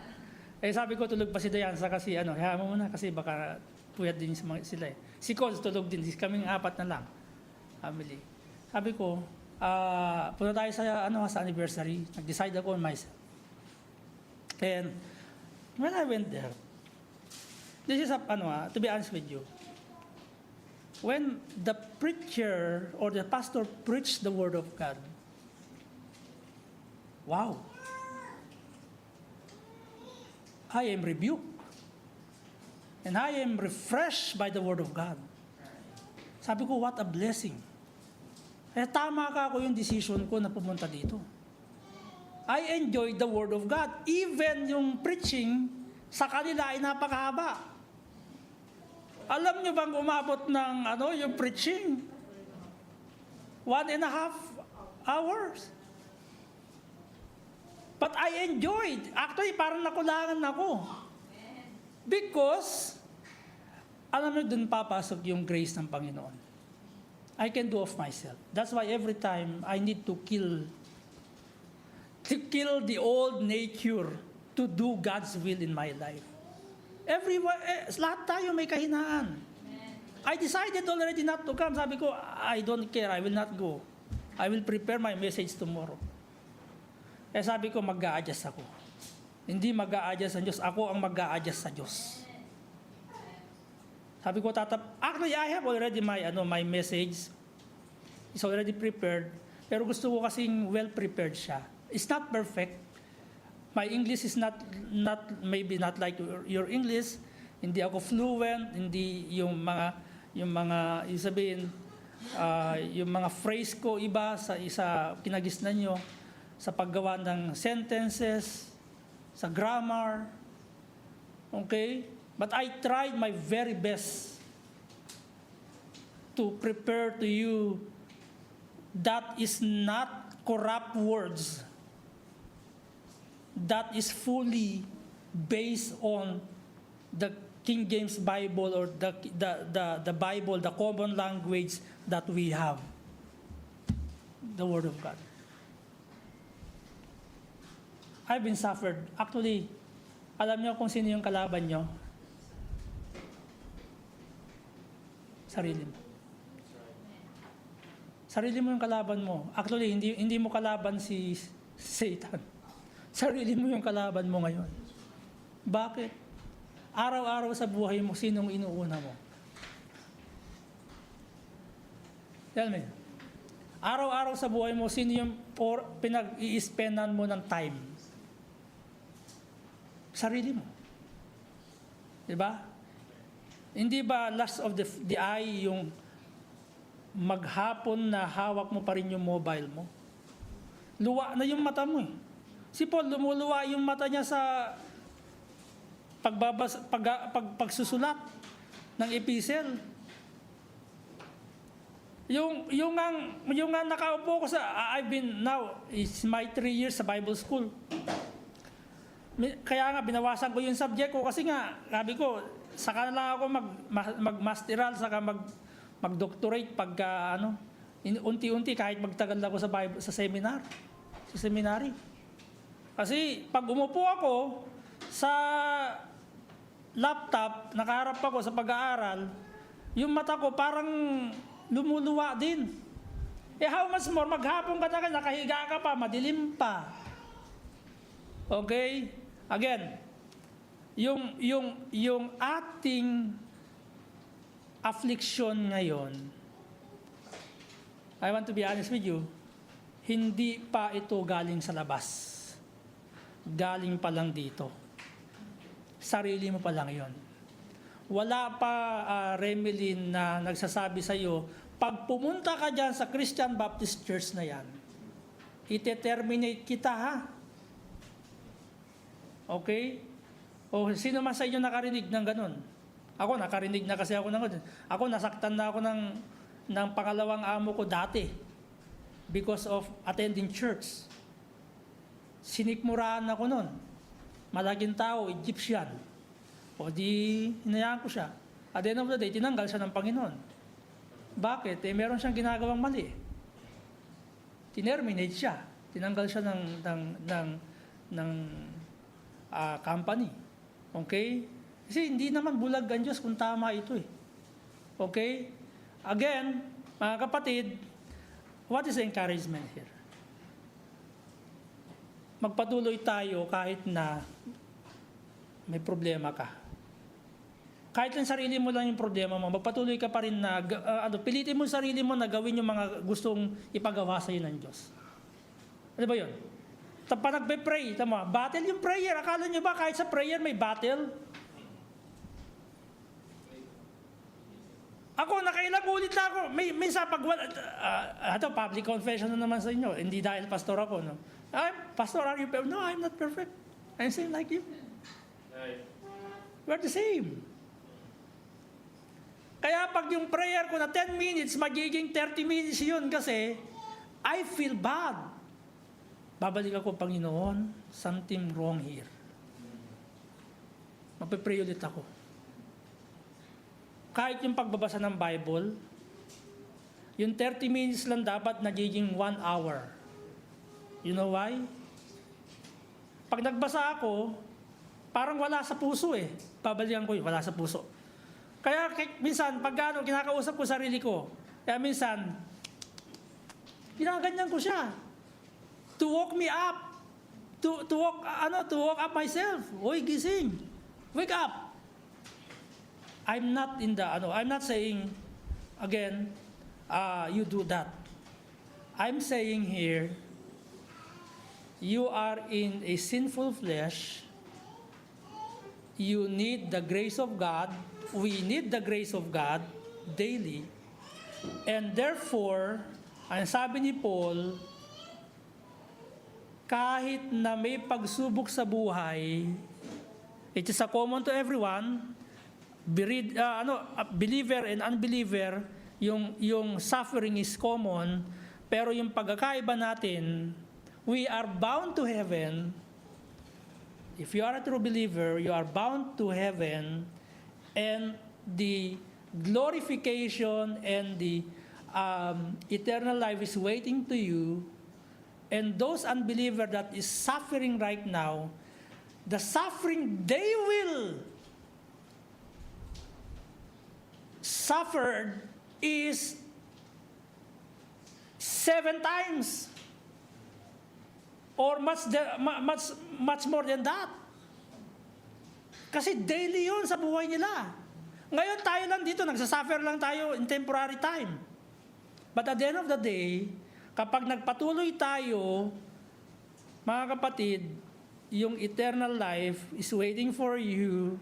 Eh sabi ko, tulog pa si Dayansa kasi hayaan mo muna kasi baka puyat din sila eh. Si Coles tulog din, kaming apat na lang. Family. Sabi ko, punta tayo sa anniversary. Nag-decide ako on myself. And when I went there, this is to be honest with you, when the preacher or the pastor preached the word of God, wow, I am rebuked. And I am refreshed by the word of God. Sabi ko, what a blessing. Kaya tama ka ako yung decision ko na pumunta dito. I enjoyed the word of God. Even yung preaching, sa kanila ay napakahaba. Alam nyo bang umabot ng yung preaching? 1.5 hours. But I enjoyed. Actually, parang nakulangan ako. Because, alam mo, dun papasok yung grace ng Panginoon. I can do of myself. That's why every time I need to kill the old nature to do God's will in my life. Lahat tayo may kahinaan. I decided already not to come. Sabi ko, I don't care. I will not go. I will prepare my message tomorrow. Kaya sabi ko, mag-a-adjust ako. Hindi mag-a-adjust sa Diyos. Ako ang mag-a-adjust sa Diyos. Sabi ko, actually, I have already my message. It's already prepared. Pero gusto ko kasing well-prepared siya. It's not perfect. My English is maybe not like your English. Hindi ako fluent. Hindi yung sabihin, yung mga phrase ko iba sa kinagisnan nyo. Sa paggawa ng sentences, sa grammar. Okay? But I tried my very best to prepare to you that is not corrupt words. That is fully based on the King James Bible or the Bible, the common language that we have. the Word of God. I've been suffered. Actually, alam niyo kung sino yung kalaban niyo? Sarili mo. Sarili mo yung kalaban mo. Actually, hindi mo kalaban si Satan. Sarili mo yung kalaban mo ngayon. Bakit? Araw-araw sa buhay mo, sinong inuuna mo? Tell me. Araw-araw sa buhay mo, sino yung pinag-i-spendan mo ng time? Sarili mo. Diba? Hindi ba lust of the eye yung maghapon na hawak mo pa rin yung mobile mo? Luwa na yung mata mo eh. Si Paul, lumuluwa yung mata niya sa pagsusulat ng epistle. Yung nga nakaupo ko I've been now, it's my 3 years sa Bible school. Kaya nga, binawasan ko yung subject ko kasi nga, sabi ko, saka na lang ako mag-masteral, saka mag-doctorate pagka, unti-unti, kahit magtagal ako sa seminary. Kasi, pag umupo ako sa laptop, nakaharap ako sa pag-aaral, yung mata ko parang lumuluwa din. How much more, maghapon ka na, nakahiga ka pa, madilim pa. Okay? Again, yung ating affliction ngayon, I want to be honest with you, hindi pa ito galing sa labas. Galing pa lang dito. Sarili mo pa lang yon. Wala pa Remelin na nagsasabi sa iyo, pag pumunta ka dyan sa Christian Baptist Church na yan, ite-terminate kita ha. Okay? O sino man sa inyo nakarinig ng ganun? Ako, nakarinig na kasi ako ng ganun. Ako, nasaktan na ako ng pangalawang amo ko dati because of attending church. Sinikmuraan ako nun. Malaking tao, Egyptian. O di, hinayaan ko siya. At the end of the day, tinanggal siya ng Panginoon. Bakit? Meron siyang ginagawang mali. Tinerminate siya. Tinanggal siya ng company. Okay? Kasi hindi naman bulag ang Diyos kung tama ito eh. Okay? Again, mga kapatid, what is the encouragement here? Magpatuloy tayo kahit na may problema ka. Kahit lang sarili mo lang yung problema mo, magpatuloy ka pa rin na, pilitin mo sarili mo na gawin yung mga gustong ipagawa sa iyo ng Diyos. Ano ba yun? Pa nagpe-pray, tama, battle yung prayer. Akala nyo ba kahit sa prayer may battle? Ako, nakailang ulit na ako. Minsan pag public confession na naman sa inyo. Hindi dahil pastor ako, no? Pastor, are you perfect? No, I'm not perfect. I'm same like you. We're the same. Kaya pag yung prayer ko na 10 minutes, magiging 30 minutes yun kasi I feel bad. Babalik ako, Panginoon, something wrong here. Magpe-pray ulit ako. Kahit yung pagbabasa ng Bible, yung 30 minutes lang dapat nagiging 1 hour. You know why? Pag nagbasa ako, parang wala sa puso eh. Babalikan ko yun, wala sa puso. Kaya minsan, pag kinakausap ko sarili ko, kaya minsan, ginaganyan ko siya. To woke me up. To woke up myself. Hoy, gising. Wake up. I'm not saying, again, you do that. I'm saying here, you are in a sinful flesh. You need the grace of God. We need the grace of God daily. And therefore, ang sabi ni Paul, kahit na may pagsubok sa buhay, it is a common to everyone, believer and unbeliever, yung suffering is common, pero yung pagkakaiba natin, we are bound to heaven. If you are a true believer, you are bound to heaven, and the glorification and the eternal life is waiting to you, and those unbeliever that is suffering right now, the suffering they will suffer is 7 times or much more than that. Kasi daily yun sa buhay nila. Ngayon tayo lang dito, nagsasuffer lang tayo in temporary time. But at the end of the day, kapag nagpatuloy tayo, mga kapatid, yung eternal life is waiting for you.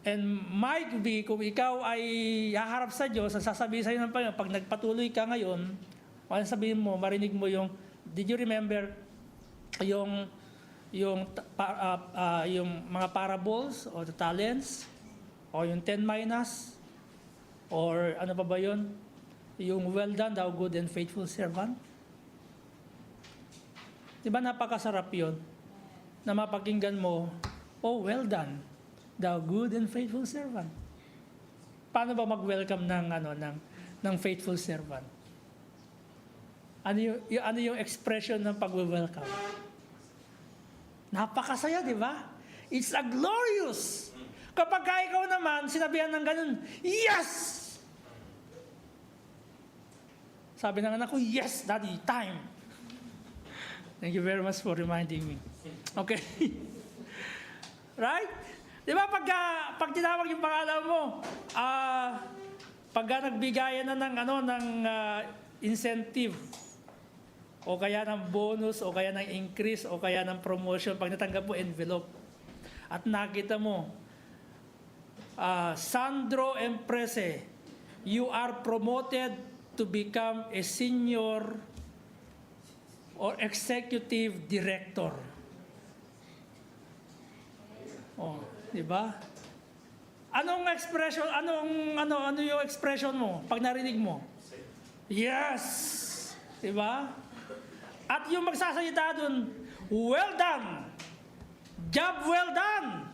And might be, kung ikaw ay haharap sa Diyos, ang sasabihin sa'yo ng Panginoon, pag nagpatuloy ka ngayon, sabihin mo, marinig mo yung, did you remember yung mga parables or the talents o yung 10 minas or ano pa ba yun? Yung well done, thou good and faithful servant. Diba napakasarap yun na mapakinggan mo, oh well done, thou good and faithful servant. Paano ba mag-welcome ng faithful servant? Ano yung expression ng pag-welcome? Napakasaya, di ba? It's a glorious. Kapag ikaw naman, sinabihan ng ganun, yes! Sabi ng anak ko, yes, Daddy, time. Thank you very much for reminding me. Okay. Right? Di ba pag tinawag yung pangalan mo, pagka nagbigayan na ng incentive, o kaya ng bonus, o kaya ng increase, o kaya ng promotion, pag natanggap mo envelope, at nakita mo, Sandro Emprese, you are promoted to become a senior or executive director. Oh, di ba? Anong expression, ano yung expression mo pag narinig mo? Yes! Di ba? At yung magsasalita dun, well done! Job well done!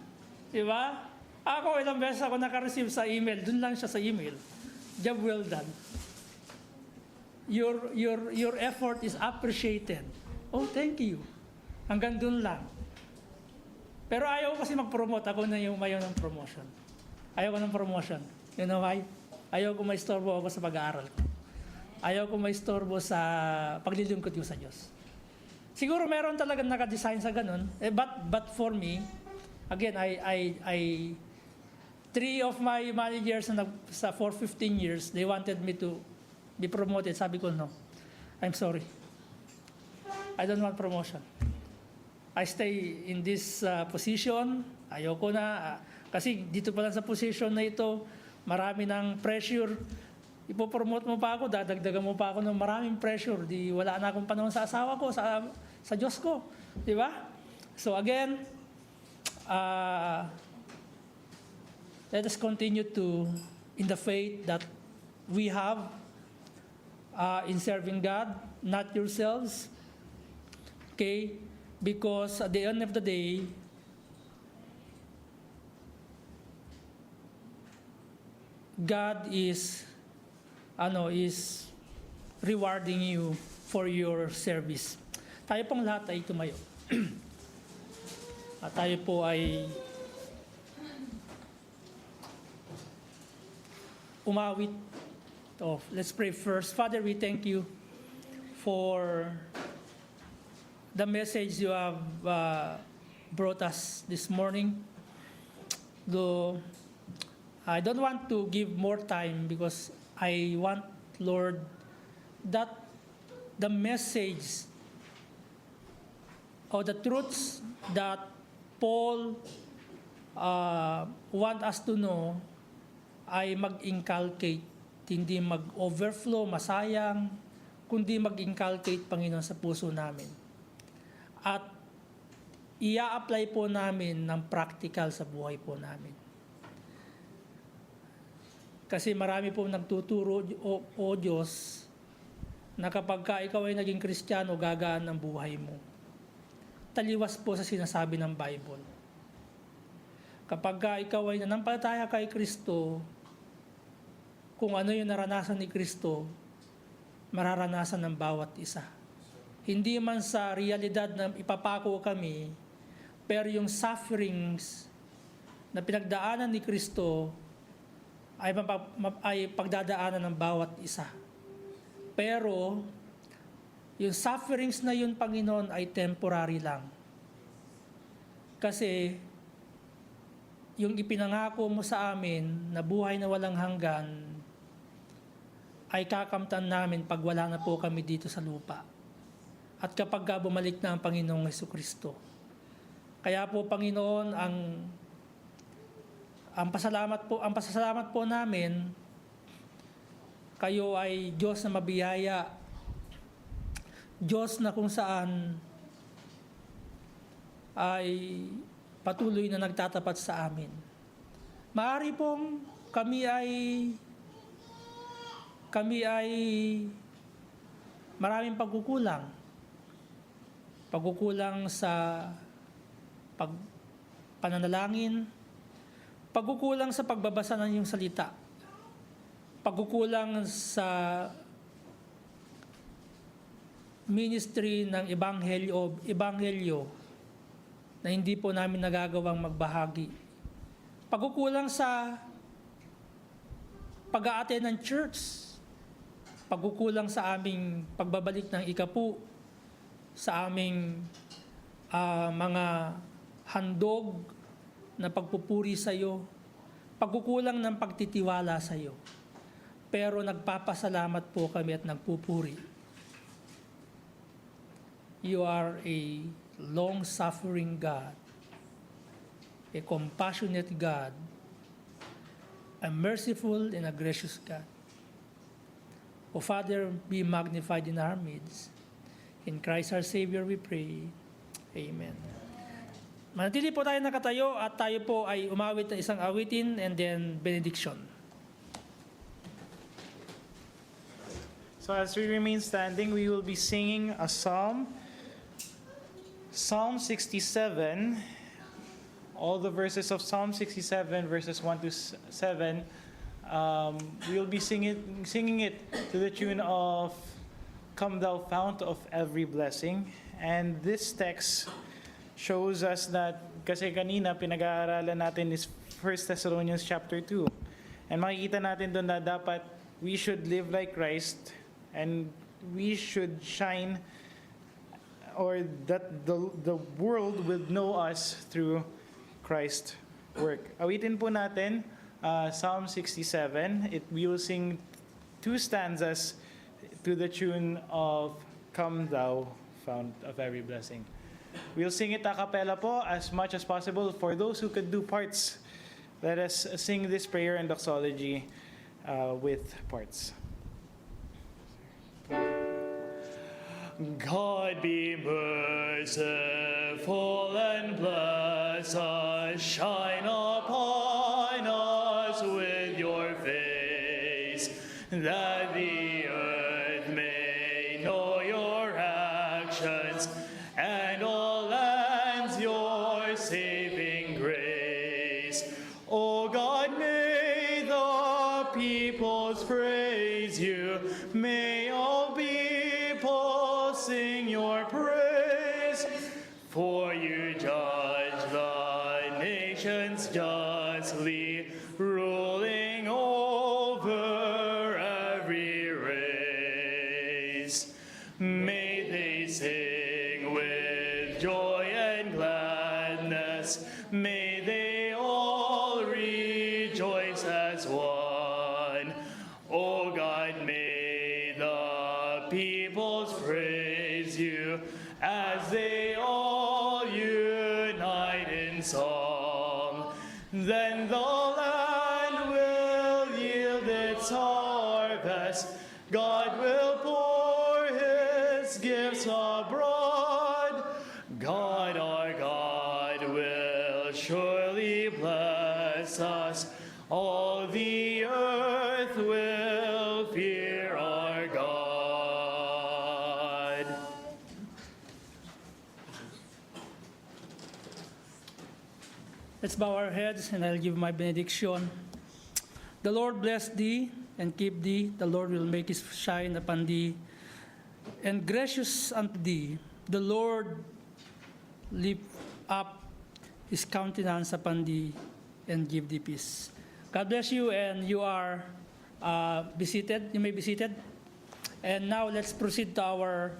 Di ba? Ako, ilang beses ako naka-receive sa email. Dun lang siya sa email. Job well done. Your effort is appreciated. Oh, thank you. Hanggang dun lang. Pero ayaw ko kasi mag-promote. Ako na yung mayo ng promotion. Ayaw ko ng promotion. You know why? Ayaw ko maistorbo ako sa pag-aaral ko. Ayaw ko maistorbo sa paglilingkod ko sa Diyos. Siguro meron talagang naka-design sa ganun. But for me, again, I 3 of my managers for 15 years, they wanted me to be promoted. Sabi ko, no. I'm sorry. I don't want promotion. I stay in this position. Ayoko na. Kasi dito pa lang sa position na ito, marami ng pressure. Ipopromote mo pa ako, dadagdagan mo pa ako ng maraming pressure. Wala na akong panahon sa asawa ko, sa Diyos ko. Di ba? So again, let us continue in the faith that we have in serving God, not yourselves. Okay? Because at the end of the day, God is rewarding you for your service. Tayo pong lahat ay tumayo. At tayo po ay umawit. Let's pray first. Father, we thank you for the message you have brought us this morning. Though I don't want to give more time because I want, Lord, that the message or the truths that Paul want us to know ay mag-inculcate, hindi mag-overflow, masayang, kundi mag-inculcate, Panginoon, sa puso namin. At ia-apply po namin ng practical sa buhay po namin. Kasi marami po nagtuturo, o Diyos, na kapag ka ikaw ay naging Kristiyano, gagaan ang buhay mo. Taliwas po sa sinasabi ng Bible. Kapag ka ikaw ay nanampalataya kay Kristo, kung ano yung naranasan ni Kristo, mararanasan ng bawat isa. Hindi man sa realidad na ipapako kami, pero yung sufferings na pinagdaanan ni Kristo ay pagdadaanan ng bawat isa. Pero yung sufferings na yun, Panginoon, ay temporary lang. Kasi yung ipinangako mo sa amin na buhay na walang hanggan ay kakamtan namin pag wala na po kami dito sa lupa. At kapag bumalik na ang Panginoong Jesucristo. Kaya po, Panginoon, ang pasasalamat po namin, kayo ay Diyos na mabiyaya, Diyos na kung saan ay patuloy na nagtatapat sa amin. Maari pong kami ay maraming pagkukulang. Pagkukulang sa pananalangin, pagkukulang sa pagbabasa ng iyong salita, pagkukulang sa ministry ng ebanghelyo na hindi po namin nagagawang magbahagi. Pagkukulang sa pag-a-attend ng church, pagkukulang sa aming pagbabalik ng ikapu, sa aming mga handog na pagpupuri sa iyo, pagkukulang ng pagtitiwala sa iyo. Pero nagpapasalamat po kami at nagpupuri. You are a long-suffering God, a compassionate God, a merciful and a gracious God. O Father, be magnified in our midst. In Christ our Savior we pray. Amen. Manatili po tayo nakatayo at tayo po ay umawit na isang awitin and then benediction. So as we remain standing, we will be singing a psalm. Psalm 67, all the verses of Psalm 67, verses 1 to 7, we will be singing it to the tune of Come Thou Fount of Every Blessing. And this text shows us that, kasi kanina pinag-aaralan natin is 1 Thessalonians chapter 2. And makikita natin doon na dapat we should live like Christ and we should shine, or that the world will know us through Christ's work. Awitin po natin Psalm 67. We will sing 2 stanzas to the tune of Come Thou Fount of Every Blessing. We'll sing it a cappella po as much as possible. For those who could do parts, let us sing this prayer and doxology with parts. God be merciful and bless us, shine upon us with your face, that the earth may know your actions, and all lands your saving grace. O God, may the peoples praise you, may all people sing your praise, for you judge the nations justly, ruling over every race. May they sing with joy and gladness, may they all rejoice as one. O God, may the peoples praise you as they all unite in song. Then the land will yield its harvest. God will pour his gifts abroad. God, our God, will surely bless us. All the earth will fear our God. Let's bow our heads and I'll give my benediction. The Lord bless thee and keep thee. The Lord will make his shine upon thee, and gracious unto thee. The Lord lift up his countenance upon thee, and give thee peace. God bless you, and you are be seated. You may be seated. And now let's proceed to our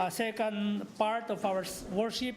second part of our worship.